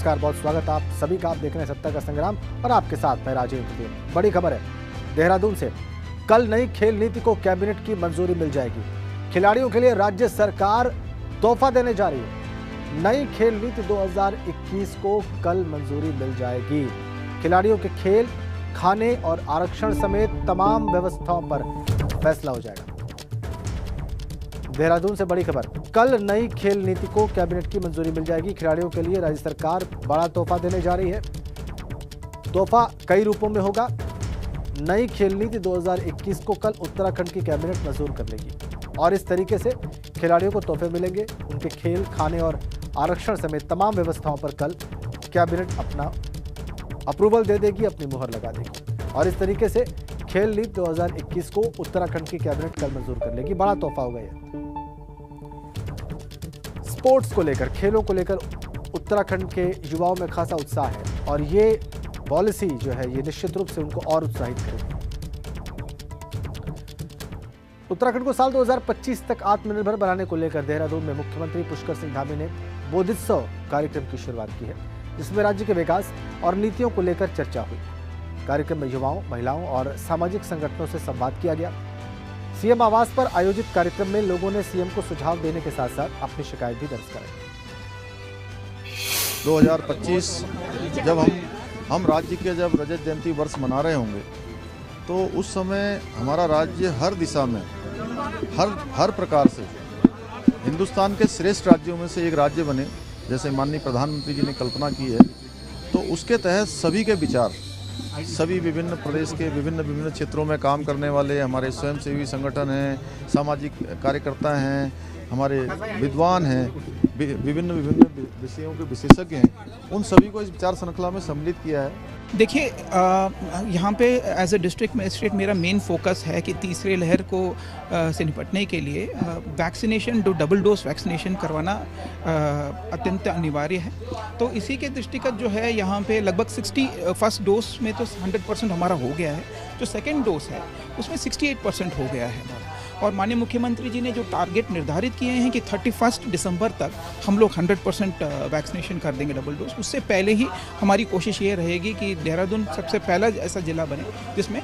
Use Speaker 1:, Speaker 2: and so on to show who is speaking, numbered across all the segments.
Speaker 1: नमस्कार, बहुत स्वागत आप सभी का। आप देख रहे हैं सत्ता का संग्राम और आपके साथ मैं राजेंद्र देव। बड़ी खबर है देहरादून से, कल नई खेल नीति को कैबिनेट की मंजूरी मिल जाएगी। खिलाड़ियों के लिए राज्य सरकार तोहफा देने जा रही है। नई खेल नीति 2021 को कल मंजूरी मिल जाएगी। खिलाड़ियों के खेल, खाने और आरक्षण समेत तमाम व्यवस्थाओं पर फैसला हो जाएगा। देहरादून से बड़ी खबर, कल नई खेल नीति को कैबिनेट की मंजूरी मिल जाएगी। खिलाड़ियों के लिए राज्य सरकार बड़ा तोहफा देने जा रही है। तोहफा कई रूपों में होगा। नई खेल नीति 2021 को कल उत्तराखंड की कैबिनेट मंजूर कर लेगी और इस तरीके से खिलाड़ियों को तोहफे मिलेंगे। उनके खेल, खाने और आरक्षण समेत तमाम व्यवस्थाओं पर कल कैबिनेट अपना अप्रूवल दे देगी, अपनी मुहर लगा देगी और इस तरीके से खेल नीति 2021 को उत्तराखंड की कैबिनेट कल मंजूर कर लेगी। बड़ा तोहफा होगा यह। स्पोर्ट्स को लेकर, खेलों को लेकर उत्तराखंड के युवाओं में खासा उत्साह है और ये पॉलिसी जो है ये निश्चित रूप से उनको और उत्साहित करेगी। उत्तराखंड को साल 2025 तक आत्मनिर्भर बनाने को लेकर देहरादून में मुख्यमंत्री पुष्कर सिंह धामी ने बोधित्सव कार्यक्रम की शुरुआत की है, जिसमें राज्य के विकास और नीतियों को लेकर चर्चा हुई। कार्यक्रम में युवाओं, महिलाओं और सामाजिक संगठनों से संवाद किया गया। सीएम आवास पर आयोजित कार्यक्रम में लोगों ने सीएम को सुझाव देने के साथ साथ अपनी शिकायत भी दर्ज कराई।
Speaker 2: 2025 जब हम राज्य के जब रजत जयंती वर्ष मना रहे होंगे तो उस समय हमारा राज्य हर दिशा में हर प्रकार से हिंदुस्तान के श्रेष्ठ राज्यों में से एक राज्य बने, जैसे माननीय प्रधानमंत्री जी ने कल्पना की है। तो उसके तहत सभी के विचार, सभी विभिन्न प्रदेश के विभिन्न क्षेत्रों में काम करने वाले हमारे स्वयंसेवी संगठन हैं, सामाजिक कार्यकर्ता हैं, हमारे विद्वान हैं, विभिन्न विषयों के विशेषज्ञ हैं, उन सभी को इस विचार श्रृंखला में सम्मिलित किया है।
Speaker 3: देखिए, यहाँ पे एज ए डिस्ट्रिक्ट मजिस्ट्रेट मेरा मेन फोकस है कि तीसरे लहर को से निपटने के लिए वैक्सीनेशन, डबल डोज वैक्सीनेशन करवाना अत्यंत अनिवार्य है। तो इसी के दृष्टिगत जो है यहाँ पे लगभग 60 फर्स्ट डोज में तो 100% हमारा हो गया है। जो सेकेंड डोज है उसमें 68% हो गया है और माननीय मुख्यमंत्री जी ने जो टारगेट निर्धारित किए हैं कि 31 दिसंबर तक हम लोग 100% वैक्सीनेशन कर देंगे डबल डोज। उससे पहले ही हमारी कोशिश ये रहेगी कि देहरादून सबसे पहला ऐसा जिला बने जिसमें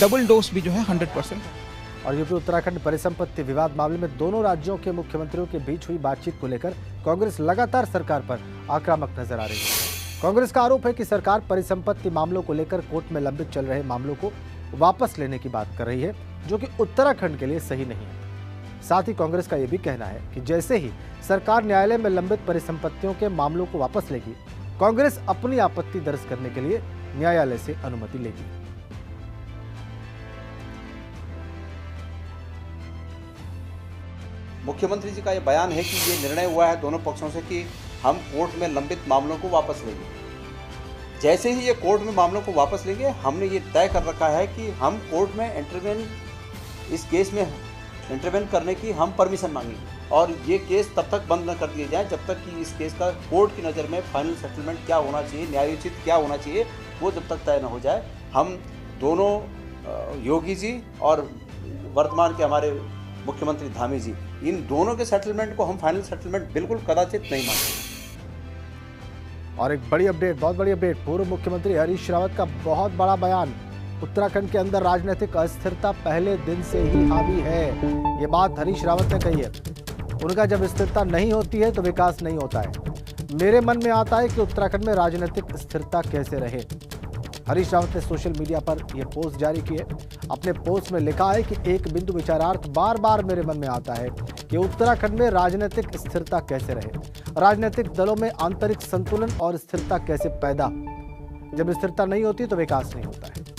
Speaker 3: डबल डोज भी जो है 100%।
Speaker 1: और यूपी उत्तराखंड परिसंपत्ति विवाद मामले में दोनों राज्यों के मुख्यमंत्रियों के बीच हुई बातचीत को लेकर कांग्रेस लगातार सरकार पर आक्रामक नजर आ रही है। कांग्रेस का आरोप है कि सरकार परिसंपत्ति मामलों को लेकर कोर्ट में लंबित चल रहे मामलों को वापस लेने की बात कर रही है, जो कि उत्तराखंड के लिए सही नहीं है। साथ ही कांग्रेस का यह भी कहना है कि जैसे ही सरकार न्यायालय में लंबित परिसंपत्तियों के मामलों को वापस लेगी, कांग्रेस अपनी आपत्ति दर्ज करने के लिए न्यायालय से अनुमति लेगी।
Speaker 4: मुख्यमंत्री जी का यह बयान है कि ये निर्णय हुआ है दोनों पक्षों से कि हम कोर्ट में लंबित मामलों को वापस लेंगे। जैसे ही ये कोर्ट में मामलों को वापस लेंगे, हमने ये तय कर रखा है कि हम कोर्ट में इस केस में इंटरवेन करने की हम परमिशन मांगेंगे और ये केस तब तक बंद न कर दिए जाए जब तक कि इस केस का कोर्ट की नज़र में फाइनल सेटलमेंट क्या होना चाहिए, न्यायोचित क्या होना चाहिए, वो जब तक तय न हो जाए। हम दोनों योगी जी और वर्तमान के हमारे मुख्यमंत्री धामी जी, इन दोनों के सेटलमेंट को हम फाइनल सेटलमेंट बिल्कुल कदाचित नहीं मानते।
Speaker 1: और एक बड़ी अपडेट, बहुत बड़ी अपडेट, पूर्व मुख्यमंत्री हरीश रावत का बहुत बड़ा बयान। उत्तराखंड के अंदर राजनीतिक अस्थिरता पहले दिन से ही हावी है। ये बात हरीश रावत ने कही है। उनका जब स्थिरता नहीं होती है तो विकास नहीं होता है। मेरे मन में आता है कि उत्तराखंड में राजनीतिक स्थिरता कैसे रहे। हरीश रावत ने सोशल मीडिया पर यह पोस्ट जारी की है। अपने पोस्ट में लिखा है कि एक बिंदु विचारार्थ बार बार मेरे मन में आता है कि उत्तराखंड में राजनीतिक स्थिरता कैसे रहे, राजनीतिक दलों में आंतरिक संतुलन और स्थिरता कैसे पैदा। जब स्थिरता नहीं होती तो विकास नहीं होता है।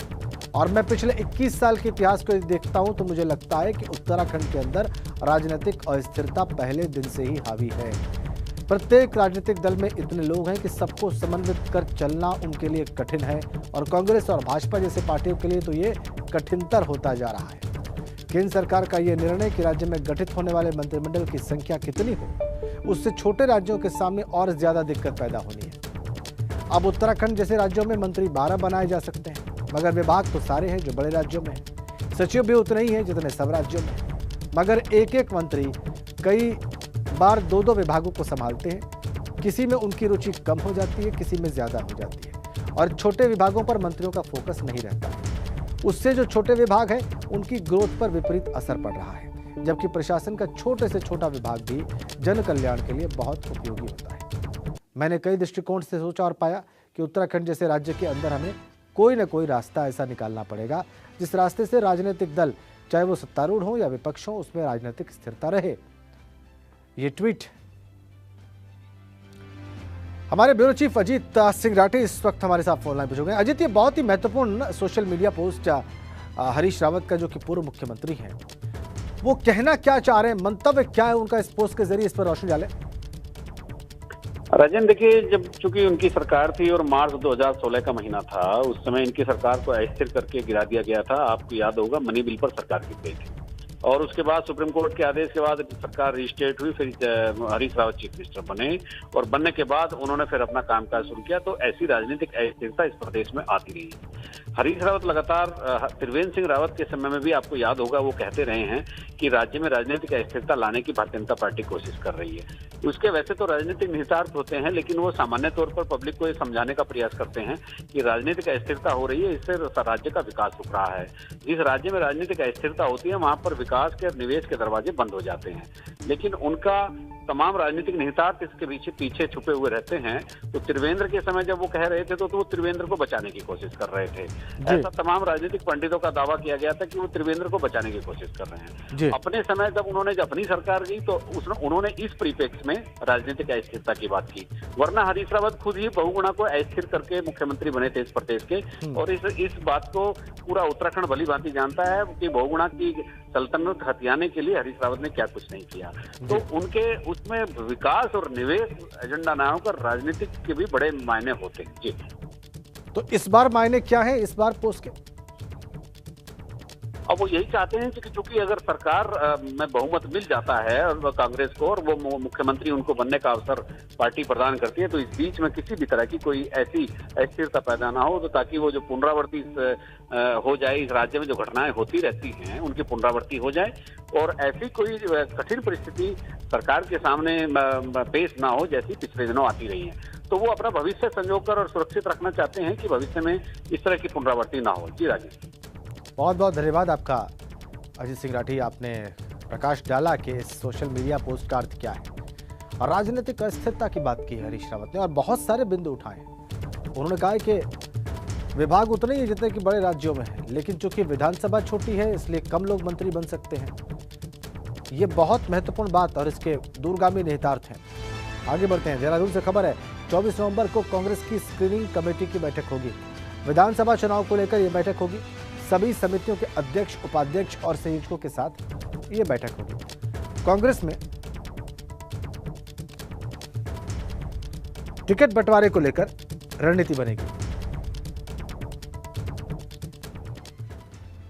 Speaker 1: और मैं पिछले 21 साल के इतिहास को देखता हूं तो मुझे लगता है कि उत्तराखंड के अंदर राजनीतिक अस्थिरता पहले दिन से ही हावी है। प्रत्येक राजनीतिक दल में इतने लोग हैं कि सबको समन्वित कर चलना उनके लिए कठिन है और कांग्रेस और भाजपा जैसे पार्टियों के लिए तो ये कठिनतर होता जा रहा है। केंद्र सरकार का ये निर्णय कि राज्य में गठित होने वाले मंत्रिमंडल की संख्या कितनी हो, उससे छोटे राज्यों के सामने और ज्यादा दिक्कत पैदा होनी है। अब उत्तराखंड जैसे राज्यों में मंत्री 12 बनाए जा सकते हैं, मगर विभाग तो सारे हैं जो बड़े राज्यों में हैं। सचिव भी उतने ही हैं जितने सब राज्यों में, मगर एक एक मंत्री कई बार 2-2 विभागों को संभालते हैं। किसी में उनकी रुचि कम हो जाती है, किसी में ज्यादा हो जाती है और छोटे विभागों पर मंत्रियों का फोकस नहीं रहता है। उससे जो छोटे विभाग हैं उनकी ग्रोथ पर विपरीत असर पड़ रहा है, जबकि प्रशासन का छोटे से छोटा विभाग भी जन कल्याण के लिए बहुत उपयोगी होता है। मैंने कई दृष्टिकोण से सोचा और पाया कि उत्तराखंड जैसे राज्य के अंदर हमें कोई न कोई रास्ता ऐसा निकालना पड़ेगा जिस रास्ते से राजनीतिक दल, चाहे वो सत्तारूढ़ हो या विपक्ष हो, उसमें राजनीतिक स्थिरता रहे। ये ट्वीट हमारे ब्यूरो चीफ अजीत सिंह राठी इस वक्त हमारे साथ फोन लाइन पे जुड़ गए। अजीत, ये बहुत ही महत्वपूर्ण social media post Harish Rawat का, जो कि पूर्व मुख्यमंत्री हैं, वो कहना क्या चाह रहे हैं, मंतव्य क्या है उनका इस पोस्ट के जरिए, इस पर रोशनी डालें।
Speaker 5: राजन, देखिए, जब चूंकि उनकी सरकार थी और मार्च 2016 का महीना था, उस समय इनकी सरकार को अस्थिर करके गिरा दिया गया था। आपको याद होगा, मनी बिल पर सरकार गिर गई थी और उसके बाद सुप्रीम कोर्ट के आदेश के बाद सरकार रिस्टेट हुई। फिर हरीश रावत चीफ मिनिस्टर बने और बनने के बाद उन्होंने फिर अपना कामकाज शुरू किया। तो ऐसी राजनीतिक अस्थिरता इस प्रदेश में आती रही। हरीश रावत लगातार त्रिवेंद्र सिंह रावत के समय में भी आपको याद होगा, वो कहते रहे हैं कि राज्य में राजनीतिक अस्थिरता लाने की भारतीय जनता पार्टी कोशिश कर रही है। उसके वैसे तो राजनीतिक निहितार्थ होते हैं, लेकिन वो सामान्य तौर पर पब्लिक को ये समझाने का प्रयास करते हैं कि राजनीतिक अस्थिरता हो रही है, इससे राज्य का विकास रुक रहा है। जिस राज्य में राजनीतिक अस्थिरता होती है वहां पर विकास के और निवेश के दरवाजे बंद हो जाते हैं। लेकिन उनका तमाम राजनीतिक निहितार्थ इसके पीछे छुपे हुए रहते हैं। तो त्रिवेंद्र के समय जब वो कह रहे थे तो वो त्रिवेंद्र को बचाने की कोशिश कर रहे थे। ऐसा तमाम राजनीतिक पंडितों का दावा किया गया था कि वो त्रिवेंद्र को बचाने की कोशिश कर रहे हैं। अपने समय जब उन्होंने अपनी सरकार की तो उन्होंने इस परिप्रेक्ष्य में राजनीतिक अस्थिरता की बात की। वरना हरीश रावत खुद ही बहुगुणा को अस्थिर करके मुख्यमंत्री बने थे इस प्रदेश के। और इस बात को पूरा उत्तराखंड भली भांति जानता है कि बहुगुणा की सल्तनत हथियाने के लिए हरीश रावत ने क्या कुछ नहीं किया। तो उनके उसमें विकास और निवेश एजेंडा ना होकर राजनीतिक के भी बड़े मायने होते हैं। जी,
Speaker 1: तो इस बार मायने क्या है इस बार पोस्ट के?
Speaker 5: अब वो यही चाहते हैं कि चूंकि अगर सरकार में बहुमत मिल जाता है और कांग्रेस को और वो मुख्यमंत्री उनको बनने का अवसर पार्टी प्रदान करती है, तो इस बीच में किसी भी तरह की कोई ऐसी अस्थिरता पैदा ना हो, तो ताकि वो जो पुनरावृत्ति हो जाए, इस राज्य में जो घटनाएं होती रहती हैं उनकी पुनरावृत्ति हो जाए और ऐसी कोई कठिन परिस्थिति सरकार के सामने पेश ना हो जैसी पिछले दिनों आती रही है। तो वो अपना भविष्य संजोकर और सुरक्षित रखना चाहते हैं कि भविष्य में इस तरह की पुनरावृत्ति ना हो। जी राजेश,
Speaker 1: बहुत बहुत धन्यवाद आपका अजीत सिंह राठी। आपने प्रकाश डाला कि इस सोशल मीडिया पोस्ट का अर्थ क्या है और राजनीतिक अस्थिरता की बात की है हरीश रावत ने और बहुत सारे बिंदु उठाए। उन्होंने कहा कि विभाग उतने ही जितने कि बड़े राज्यों में है, लेकिन चूंकि विधानसभा छोटी है इसलिए कम लोग मंत्री बन सकते हैं। ये बहुत महत्वपूर्ण बात और इसके दूरगामी निहितार्थ हैं। आगे बढ़ते हैं। देहरादून से खबर है, 24 नवंबर को कांग्रेस की स्क्रीनिंग कमेटी की बैठक होगी। विधानसभा चुनाव को लेकर यह बैठक होगी। सभी समितियों के अध्यक्ष, उपाध्यक्ष और संयोजकों के साथ यह बैठक होगी। कांग्रेस में टिकट बंटवारे को लेकर रणनीति बनेगी।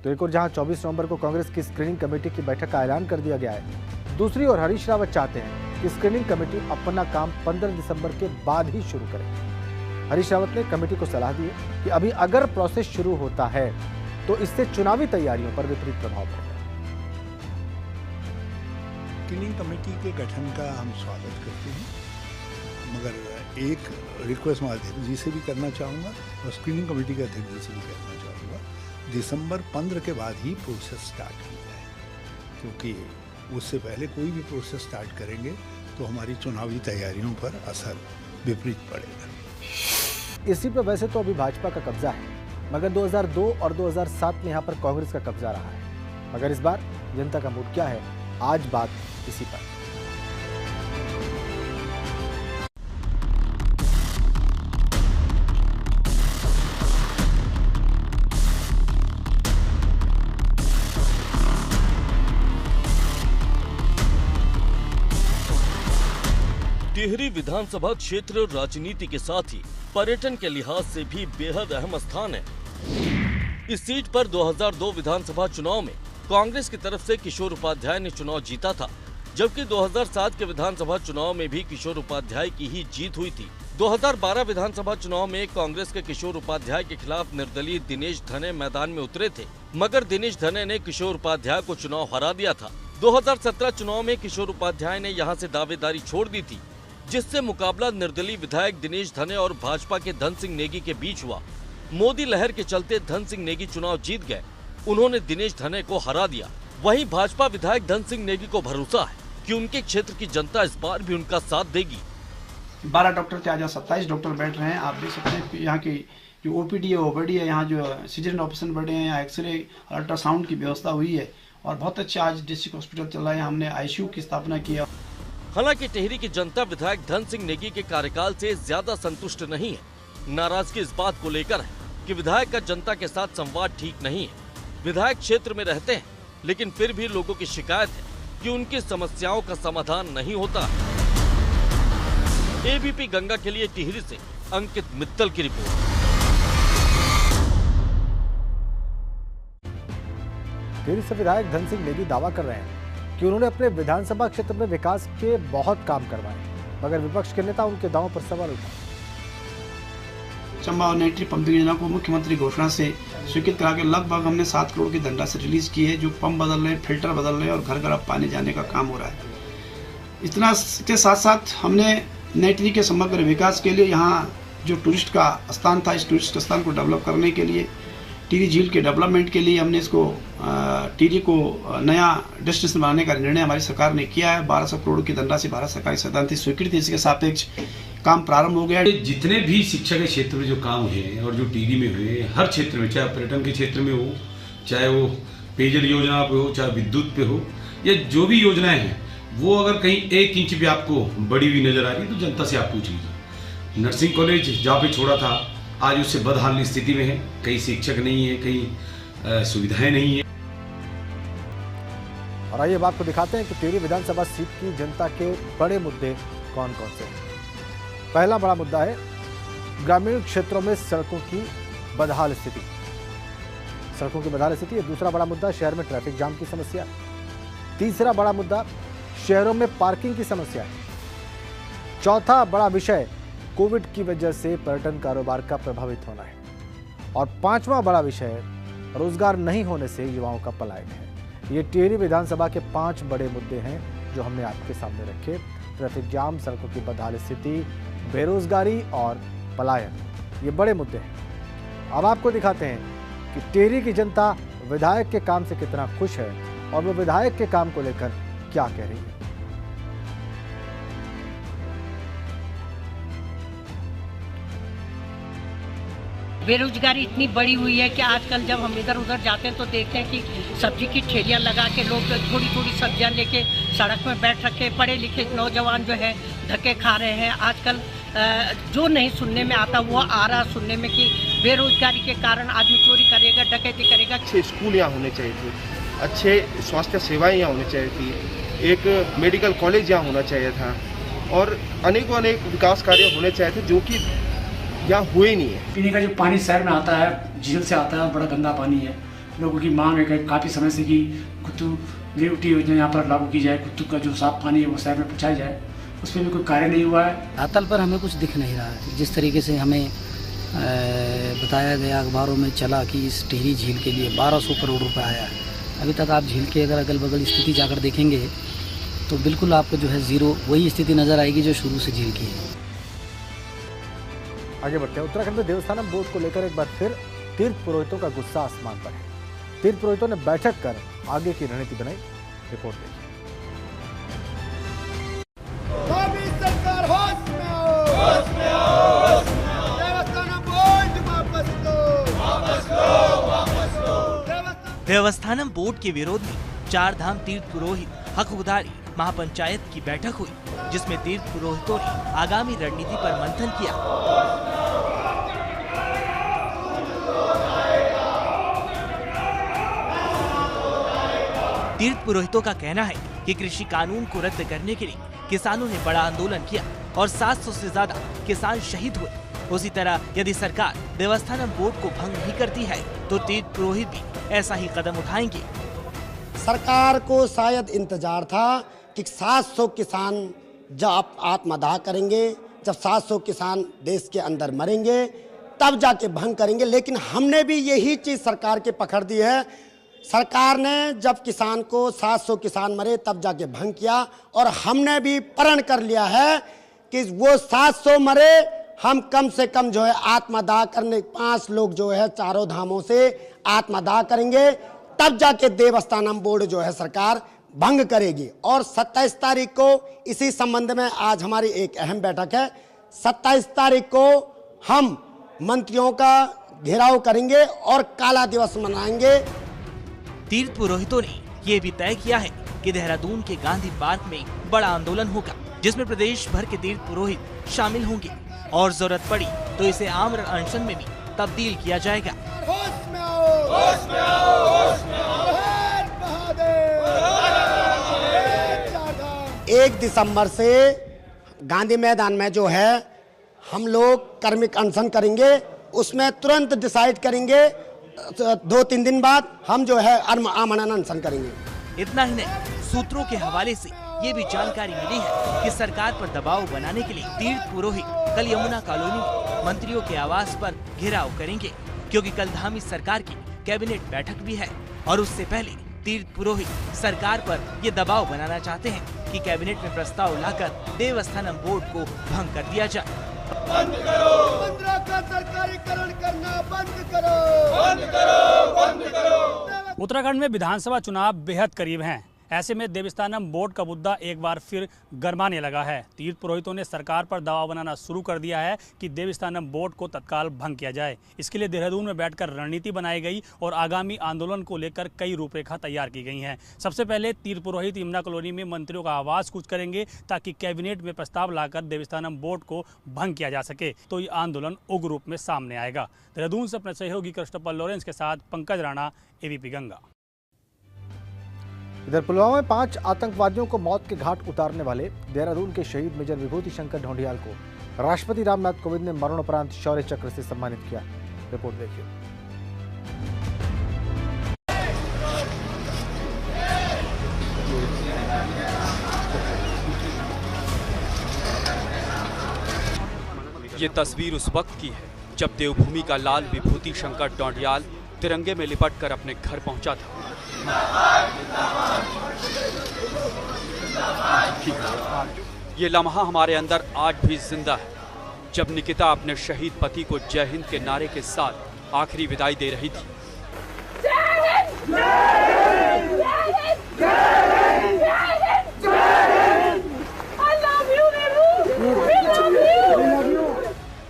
Speaker 1: तो एक और जहां 24 नवंबर को कांग्रेस की स्क्रीनिंग कमेटी की बैठक का ऐलान कर दिया गया है, दूसरी ओर हरीश रावत चाहते हैं कि स्क्रीनिंग कमेटी अपना काम 15 दिसंबर के बाद ही शुरू करे। हरीश रावत ने कमेटी को सलाह दी है कि अभी अगर प्रोसेस शुरू होता है तो इससे चुनावी तैयारियों पर विपरीत प्रभाव पड़ेगा।
Speaker 6: स्क्रीनिंग कमेटी के गठन का हम स्वागत करते हैं, मगर एक रिक्वेस्ट मैं अध्यक्ष जी से भी करना चाहूँगा और स्क्रीनिंग कमेटी के अध्यक्ष जी से भी करना चाहूँगा, दिसंबर 15 के बाद ही प्रोसेस स्टार्ट की जाए, क्योंकि उससे पहले कोई भी प्रोसेस स्टार्ट करेंगे तो हमारी चुनावी तैयारियों पर असर विपरीत पड़ेगा।
Speaker 1: इसी पर वैसे तो अभी भाजपा का कब्जा है, मगर 2002 और 2007 में यहाँ पर कांग्रेस का कब्जा रहा है। मगर इस बार जनता का मूड क्या है, आज बात इसी पर।
Speaker 7: टिहरी विधानसभा क्षेत्र राजनीति के साथ ही पर्यटन के लिहाज से भी बेहद अहम स्थान है। इस सीट पर 2002 विधानसभा चुनाव में कांग्रेस की तरफ से किशोर उपाध्याय ने चुनाव जीता था, जबकि 2007 के विधानसभा चुनाव में भी किशोर उपाध्याय की ही जीत हुई थी। 2012 विधानसभा चुनाव में कांग्रेस के किशोर उपाध्याय के खिलाफ निर्दलीय दिनेश धने मैदान में उतरे थे, मगर दिनेश धने ने किशोर उपाध्याय को चुनाव हरा दिया था। 2017 चुनाव में किशोर उपाध्याय ने यहां से दावेदारी छोड़ दी थी। जिससे मुकाबला निर्दलीय विधायक दिनेश धने और भाजपा के धन सिंह नेगी के बीच हुआ। मोदी लहर के चलते धन सिंह नेगी चुनाव जीत गए। उन्होंने दिनेश धने को हरा दिया। वहीं भाजपा विधायक धन सिंह नेगी को भरोसा है कि उनके क्षेत्र की जनता इस बार भी उनका साथ देगी।
Speaker 8: 12 डॉक्टर थे, आज 27 डॉक्टर बैठ रहे हैं। आप देख सकते हैं यहाँ की जो ओपीडी है वो बड़ी है, यहाँ जो सीजन ऑपरेशन बढ़े हैं, यहाँ एक्सरे और अल्ट्रासाउंड की व्यवस्था हुई है और बहुत अच्छा आज डिस्ट्रिक्ट हॉस्पिटल चल रहा है। हमने आईसीयू की स्थापना की है।
Speaker 7: हालांकि टिहरी की जनता विधायक धन सिंह नेगी के कार्यकाल से ज्यादा संतुष्ट नहीं है। नाराजगी इस बात को लेकर है कि विधायक का जनता के साथ संवाद ठीक नहीं है। विधायक क्षेत्र में रहते हैं, लेकिन फिर भी लोगों की शिकायत है कि उनकी समस्याओं का समाधान नहीं होता। एबीपी गंगा के लिए टिहरी से अंकित मित्तल की रिपोर्ट।
Speaker 1: टिहरी से विधायक धन सिंह नेगी दावा कर रहे हैं कि उन्होंने अपने विधानसभा क्षेत्र में विकास के बहुत काम करवाए, मगर विपक्ष के नेता उनके दावों पर सवाल उठाए।
Speaker 8: चंबा और नेत्री पंपिंग योजना को मुख्यमंत्री घोषणा से स्वीकृत करा के लगभग हमने 7 करोड़ की धनराशि रिलीज की है, जो पंप बदल रहे हैं, फिल्टर बदल रहे हैं और घर घर अब पानी जाने का काम हो रहा है। इतना के साथ साथ हमने नेत्री के समग्र विकास के लिए यहाँ जो टूरिस्ट का स्थान था, इस टूरिस्ट स्थान को डेवलप करने के लिए, टिहरी झील के डेवलपमेंट के लिए हमने इसको टिहरी को नया डेस्टिनेशन बनाने का निर्णय हमारी सरकार ने किया है। 1200 करोड़ की धनराशि भारत सरकार की सैद्धांतिक स्वीकृति, इसके सापेक्ष काम प्रारंभ हो गया है।
Speaker 9: जितने भी शिक्षा के क्षेत्र में जो काम हुए और जो टिहरी में हुए, हर क्षेत्र में, चाहे पर्यटन के क्षेत्र में हो, चाहे वो पेयजल योजना पे हो, चाहे विद्युत पे हो, या जो भी योजनाएं हैं, वो अगर कहीं 1 इंच भी आपको बड़ी हुई नजर आ रही है तो जनता से आप पूछ लीजिए। नर्सिंग कॉलेज जहाँ पे छोड़ा था आज उससे बदहाल स्थिति में है। कहीं शिक्षक नहीं है, कहीं सुविधाएं नहीं है।
Speaker 1: और आइए अब आपको दिखाते हैं कि टिहरी विधानसभा सीट की जनता के बड़े मुद्दे कौन कौन से हैं। पहला बड़ा मुद्दा है ग्रामीण क्षेत्रों में सड़कों की बदहाल स्थिति। सड़कों की बदहाल स्थिति। दूसरा बड़ा मुद्दा शहर में ट्रैफिक जाम की समस्या। तीसरा बड़ा मुद्दा शहरों में पार्किंग की समस्या है। चौथा बड़ा विषय कोविड की वजह से पर्यटन कारोबार का प्रभावित होना है। और पांचवा बड़ा विषय रोजगार नहीं होने से युवाओं का पलायन है। ये टिहरी विधानसभा के 5 बड़े मुद्दे हैं जो हमने आपके सामने रखे। ट्रैफिक जाम, सड़कों की बदहाल स्थिति, बेरोजगारी और पलायन, ये बड़े मुद्दे हैं। अब आपको दिखाते हैं कि टिहरी की जनता विधायक के काम से कितना खुश है और वो विधायक के काम को लेकर क्या कह रही है।
Speaker 10: बेरोजगारी इतनी बड़ी हुई है कि आजकल जब हम इधर उधर जाते हैं तो देखते हैं कि सब्जी की ठेलियां लगा के लोग थोड़ी थोड़ी सब्जियां लेके सड़क में बैठ रखे, पढ़े लिखे नौजवान जो है धक्के खा रहे हैं। आजकल जो नहीं सुनने में आता वो आ रहा सुनने में कि बेरोजगारी के कारण आदमी चोरी करेगा, डकैती करेगा।
Speaker 11: अच्छे स्कूल यहाँ होने चाहिए थे, अच्छे स्वास्थ्य सेवाएं यहाँ होनी चाहिए थी, एक मेडिकल कॉलेज यहाँ होना चाहिए था और अनेकों विकास कार्य होने चाहिए थे जो कि यहाँ हुए नहीं है।
Speaker 12: पीने का जो पानी शहर में आता है, झील से आता है, बड़ा गंदा पानी है। लोगों की मांग है काफ़ी समय से कि कुत्तू लिफ्ट योजना यहाँ पर लागू की जाए, कुत्तू का जो साफ पानी है वो शहर में पहुँचाया जाए। उस पर भी कोई कार्य नहीं हुआ है।
Speaker 13: धरातल पर हमें कुछ दिख नहीं रहा है। जिस तरीके से हमें बताया गया, अखबारों में चला कि इस टिहरी झील के लिए 1200 करोड़ रुपए आया है, अभी तक आप झील के अगर अगल बगल स्थिति जाकर देखेंगे तो बिल्कुल आपको जो है जीरो वही स्थिति नज़र आएगी जो शुरू से झील की है।
Speaker 1: आगे बढ़ते हैं। उत्तराखंड में देवस्थानम बोर्ड को लेकर एक बार फिर तीर्थ पुरोहितों का गुस्सा आसमान पर है। तीर्थ पुरोहितों ने बैठक कर आगे की रणनीति बनाई। रिपोर्ट देखिए।
Speaker 14: सरकार होश में आओ। देवस्थानम बोर्ड वापस लो।
Speaker 15: देवस्थानम बोर्ड के विरोध में 4 धाम तीर्थ पुरोहित हकदारी महापंचायत की बैठक हुई, जिसमें तीर्थ पुरोहितों ने आगामी रणनीति पर मंथन किया। तीर्थ पुरोहितों का कहना है कि कृषि कानून को रद्द करने के लिए किसानों ने बड़ा आंदोलन किया और 700 से ज्यादा किसान शहीद हुए। उसी तरह यदि सरकार देवस्थानम बोर्ड को भंग नहीं करती है तो तीर्थ पुरोहित भी ऐसा ही कदम उठाएंगे।
Speaker 16: सरकार को शायद इंतजार था कि 700 किसान जब आत्मदाह करेंगे, जब 700 किसान देश के अंदर मरेंगे तब जाके भंग करेंगे, लेकिन हमने भी यही चीज़ सरकार के पकड़ दी है। सरकार ने जब किसान को 700 किसान मरे तब जाके भंग किया और हमने भी प्रण कर लिया है कि वो 700 मरे, हम कम से कम जो है आत्मदाह करने 5 लोग जो है चारों धामों से आत्मदाह करेंगे, तब जाके देवस्थानम बोर्ड जो है सरकार भंग करेगी। और 27 तारीख को इसी संबंध में आज हमारी एक अहम बैठक है। 27 तारीख को हम मंत्रियों का घेराव करेंगे और काला दिवस मनाएंगे।
Speaker 15: तीर्थ पुरोहितों ने ये भी तय किया है कि देहरादून के गांधी पार्क में बड़ा आंदोलन होगा, जिसमें प्रदेश भर के तीर्थ पुरोहित शामिल होंगे और जरूरत पड़ी तो इसे आमरण अनशन में भी तब्दील किया जाएगा।
Speaker 14: होश में आओ, होश में आओ, होश में आओ।
Speaker 16: 1 दिसंबर से गांधी मैदान में जो है हम लोग कर्मिक अनशन करेंगे। उसमें तुरंत डिसाइड करेंगे 2-3 दिन बाद हम जो है आमरण अनशन करेंगे।
Speaker 15: इतना ही नहीं, सूत्रों के हवाले से ये भी जानकारी मिली है कि सरकार पर दबाव बनाने के लिए तीर्थ पुरोहित कल यमुना कॉलोनी में मंत्रियों के आवास पर घेराव करेंगे, क्योंकि कल धामी सरकार की कैबिनेट बैठक भी है और उससे पहले तीर्थ पुरोहित सरकार पर ये दबाव बनाना चाहते हैं कि कैबिनेट में प्रस्ताव लाकर देवस्थानम बोर्ड को भंग कर दिया जाए।
Speaker 14: बंद करो, मंदिरों का सरकारीकरण करना बंद करो, बंद करो, बंद करो।
Speaker 17: उत्तराखंड में विधानसभा चुनाव बेहद करीब हैं। ऐसे में देवस्थानम बोर्ड का मुद्दा एक बार फिर गरमाने लगा है। तीर्थ पुरोहितों ने सरकार पर दबाव बनाना शुरू कर दिया है कि देवस्थानम बोर्ड को तत्काल भंग किया जाए। इसके लिए देहरादून में बैठकर रणनीति बनाई गई और आगामी आंदोलन को लेकर कई रूपरेखा तैयार की गई हैं। सबसे पहले तीर्थ पुरोहित यमुना कॉलोनी में मंत्रियों का आवास कूच करेंगे ताकि कैबिनेट में प्रस्ताव लाकर देवस्थानम बोर्ड को भंग किया जा सके, तो ये आंदोलन उग्र रूप में सामने आएगा। देहरादून से अपने सहयोगी क्रिस्टोफर लॉरेंस के साथ पंकज राणा, एबीपी गंगा।
Speaker 1: इधर पुलवामा में 5 आतंकवादियों को मौत के घाट उतारने वाले देहरादून के शहीद मेजर विभूति शंकर ढोंडियाल को राष्ट्रपति रामनाथ कोविंद ने मरणोपरांत शौर्य चक्र से सम्मानित किया। रिपोर्ट देखिए।
Speaker 18: ये तस्वीर उस वक्त की है जब देवभूमि का लाल विभूति शंकर ढोंडियाल तिरंगे में लिपट कर अपने घर पहुंचा था। ये लम्हा हमारे अंदर आज भी जिंदा है, जब निकिता अपने शहीद पति को जय हिंद के नारे के साथ आखिरी विदाई दे रही थी।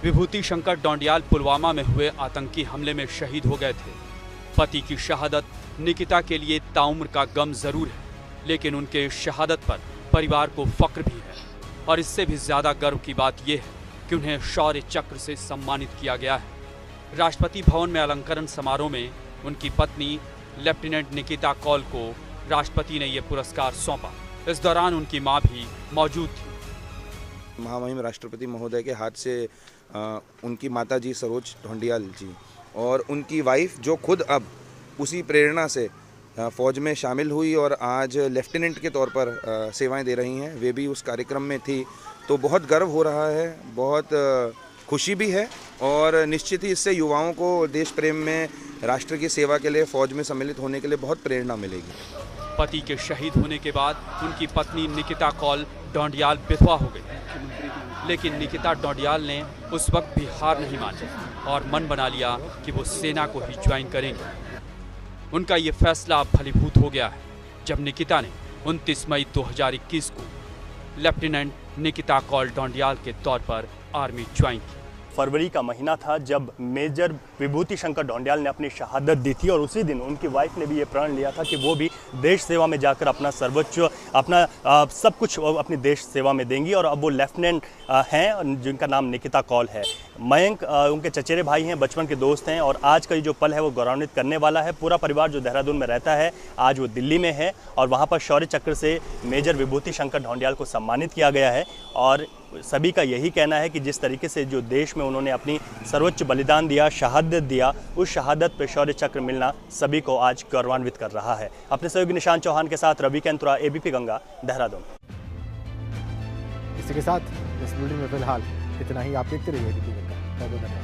Speaker 18: विभूति शंकर ढोंडियाल पुलवामा में हुए आतंकी हमले में शहीद हो गए थे। पति की शहादत निकिता के लिए ताउम्र का गम जरूर है, लेकिन उनके शहादत पर परिवार को फक्र भी है। और इससे भी ज्यादा गर्व की बात यह है कि उन्हें शौर्य चक्र से सम्मानित किया गया है। राष्ट्रपति भवन में अलंकरण समारोह में उनकी पत्नी लेफ्टिनेंट निकिता कौल को राष्ट्रपति ने यह पुरस्कार सौंपा। इस दौरान उनकी मां भी मौजूद थी।
Speaker 19: महामहिम राष्ट्रपति महोदय के हाथ से उनकी माताजी सरोज ढोंडियाल जी और उनकी वाइफ, जो खुद अब उसी प्रेरणा से फ़ौज में शामिल हुई और आज लेफ्टिनेंट के तौर पर सेवाएं दे रही हैं, वे भी उस कार्यक्रम में थी। तो बहुत गर्व हो रहा है, बहुत खुशी भी है और निश्चित ही इससे युवाओं को देश प्रेम में, राष्ट्र की सेवा के लिए फ़ौज में सम्मिलित होने के लिए बहुत प्रेरणा मिलेगी।
Speaker 18: पति के शहीद होने के बाद उनकी पत्नी निकिता कौल ढोंडियाल विधवा हो गई, लेकिन निकिता ढोंडियाल ने उस वक्त भी हार नहीं मानी और मन बना लिया कि वो सेना को ही ज्वाइन करेंगे। उनका ये फैसला अब फलीभूत हो गया है, जब निकिता ने 29 मई 2021 को लेफ्टिनेंट निकिता कौल ढोंडियाल के तौर पर आर्मी ज्वाइन की।
Speaker 20: फरवरी का महीना था जब मेजर विभूति शंकर ढोंडियाल ने अपनी शहादत दी थी और उसी दिन उनकी वाइफ ने भी ये प्रण लिया था कि वो भी देश सेवा में जाकर अपना सर्वोच्च, अपना सब कुछ अपनी देश सेवा में देंगी। और अब वो लेफ्टिनेंट हैं जिनका नाम निकिता कौल है। मयंक उनके चचेरे भाई हैं, बचपन के दोस्त हैं और आज का जो पल है वो गौरवान्वित करने वाला है। पूरा परिवार जो देहरादून में रहता है आज वो दिल्ली में है और वहाँ पर शौर्य चक्र से मेजर विभूति शंकर ढोंडियाल को सम्मानित किया गया है। और सभी का यही कहना है कि जिस तरीके से जो देश में उन्होंने अपनी सर्वोच्च बलिदान दिया, शहादत दिया, उस शहादत पर शौर्य चक्र मिलना सभी को आज गौरवान्वित कर रहा है। अपने सहयोगी निशांत चौहान के साथ रवि कैंतुरा, एबीपी गंगा, देहरादून।
Speaker 1: इसी के साथ इस बुलेटिन में फिलहाल इतना ही। आप देखते रहिए एबीपी गंगा। बहुत बहुत धन्यवाद।